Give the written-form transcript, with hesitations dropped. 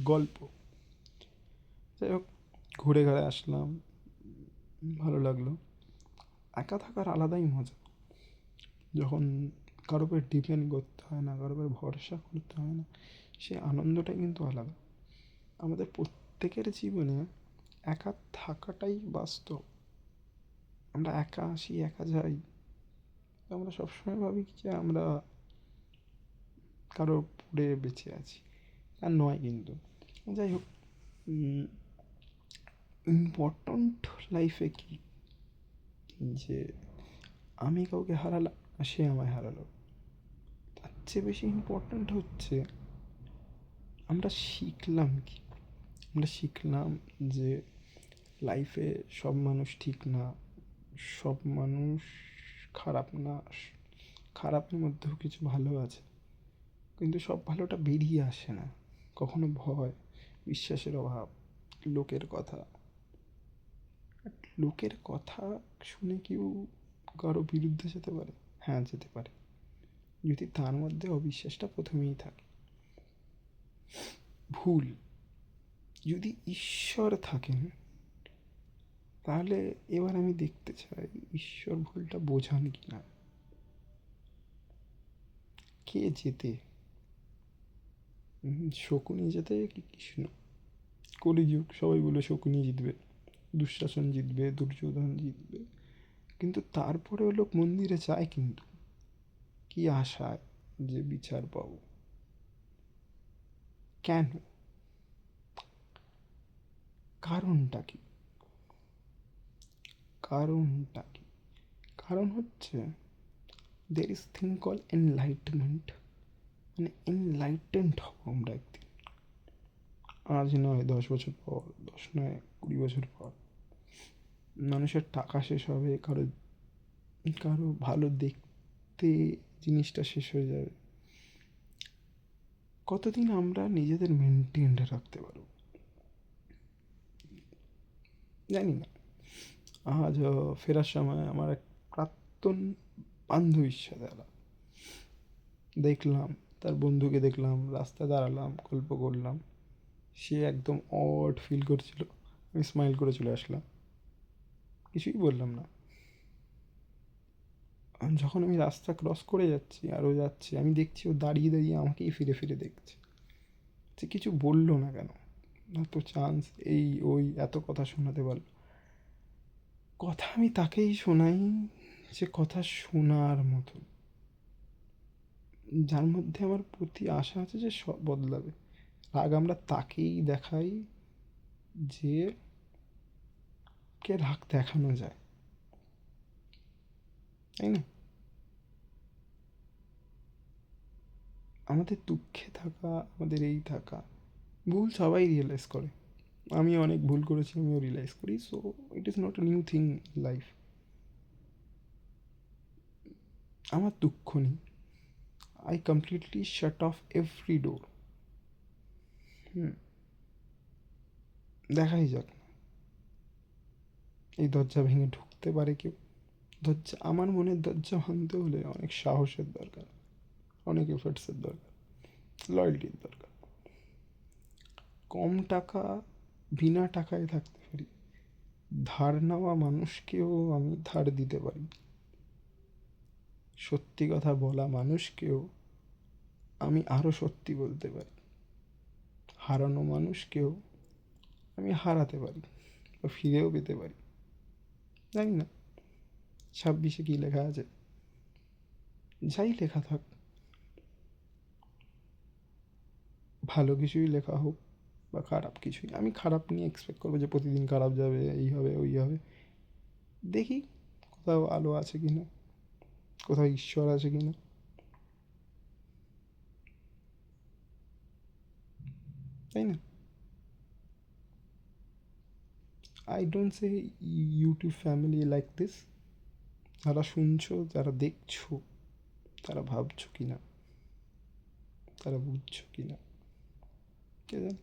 গল্প। যাই হোক, ঘুরে ঘুরে আসলাম, ভালো লাগলো। একা থাকার আলাদাই মজা, যখন কারোর উপর ডিপেন্ড করতে হয় না, কারোর উপর ভরসা করতে হয় না, সে আনন্দটাই কিন্তু আলাদা। আমাদের প্রত্যেকের জীবনে একা থাকাটাই বাস্তব। আমরা একা আসি, একা যাই। আমরা সবসময় ভাবি যে আমরা কারোর পড়ে বেঁচে আছি, আর নয় কিন্তু। যাই হোক, ইম্পর্ট্যান্ট লাইফে কি, যে আমি কাউকে হারালাম আর সে আমায় হারালো, তার চেয়ে বেশি ইম্পর্ট্যান্ট হচ্ছে আমরা শিখলাম কি। আমরা শিখলাম যে লাইফে সব মানুষ ঠিক না, সব মানুষ খারাপ না, খারাপের মধ্যেও কিছু ভালো আছে, কিন্তু সব ভালোটা বেরিয়ে আসে না। কখনো ভয়, বিশ্বাসের অভাব, লোকের কথা। লোকের কথা শুনে কেউ কারো বিরুদ্ধে যেতে পারে? হ্যাঁ, যেতে পারে, যদি তার মধ্যে অবিশ্বাসটা প্রথমেই থাকে। ভুল, যদি ঈশ্বর থাকেন, তাহলে এবার আমি দেখতে চাই ঈশ্বর ভুলটা বোঝান কি না। কে জেতে, শকুনি জেতে কি কৃষ্ণ? কলিযুগ, সবাই বলে শকুনি জিতবে, দুঃশাসন জিতবে, দুর্যোধন জিতবে, কিন্তু তারপরেও লোক মন্দিরে যায় কিন্তু, কি আশায় যে বিচার পাবো। কেন? কারণটা কি? কারণটা কি? কারণ হচ্ছে there is thing call enlightenment. মানে এনলাইটেন্ড হব আমরা একদিন, আজ নয় 10 বছর পর, 10 নয় 20 বছর পর। মানুষের টাকা শেষ হবে, কারো কারো ভালো দেখতে জিনিসটা শেষ হয়ে যাবে। কতদিন আমরা নিজেদের মেনটেন্ড রাখতে পারবো জানি না। আজ ফেরার সময় আমার এক প্রাক্তন বান্ধবীর সাথে দেখলাম, তার বন্ধুকে দেখলাম, রাস্তায় দাঁড়ালাম, গল্প করলাম। সে একদম অড ফিল করছিল, আমি স্মাইল করে চলে আসলাম, কিছুই বললাম না। যখন আমি রাস্তা ক্রস করে যাচ্ছি, আরও যাচ্ছি, আমি দেখছি ও দাঁড়িয়ে দাঁড়িয়ে আমাকেই ফিরে ফিরে দেখছে। সে কিছু বললো না কেন? এত চান্স, এই ওই এত কথা শোনাতে পারলো। কথা আমি তাকেই শোনাই যে কথা শোনার মতো, যার মধ্যে আমার প্রতি আশা আছে যে সব বদলাবে। রাগ আমরা তাকেই দেখাই যে কে রাগ দেখানো যায়, তাই না? আমাদের দুঃখে থাকা, আমাদের এই থাকা, ভুল সবাই রিয়েলাইজ করে। আমি অনেক ভুল করেছি, আমিও রিয়েলাইজ করি। So it is not a new thing life. আমার দুঃখ নেই, I completely shut off every door. দেখাই যাক না, এই দরজা ভেঙে ঢুকতে পারে কেউ? দরজা, আমার মনের দরজা ভাঙতে হলে অনেক সাহসের দরকার, অনেক এফর্টসের দরকার, লয়্যালটির দরকার। কম টাকা, বিনা টাকায় থাকতে পারি, ধার নেওয়া মানুষকেও আমি ধার দিতে পারি, সত্যি কথা বলা মানুষকেও আমি আরও সত্যি বলতে পারি, হারানো মানুষকেও আমি হারাতে পারি বা ফিরেও পেতে পারি। জানি না 26-এ কী লেখা আছে, যাই লেখা থাক, ভালো কিছুই লেখা হোক বা খারাপ কিছুই, আমি খারাপ নিয়ে এক্সপেক্ট করবো যে প্রতিদিন খারাপ যাবে, এই হবে ওই হবে। দেখি কোথাও আলো আছে কি না, কোথাও ঈশ্বর আছে কি না, তাই না? I don't say YouTube family like this. যারা শুনছো, যারা দেখছো, তারা ভাবছো কি না, তারা বুঝছো কি না, কে জানে।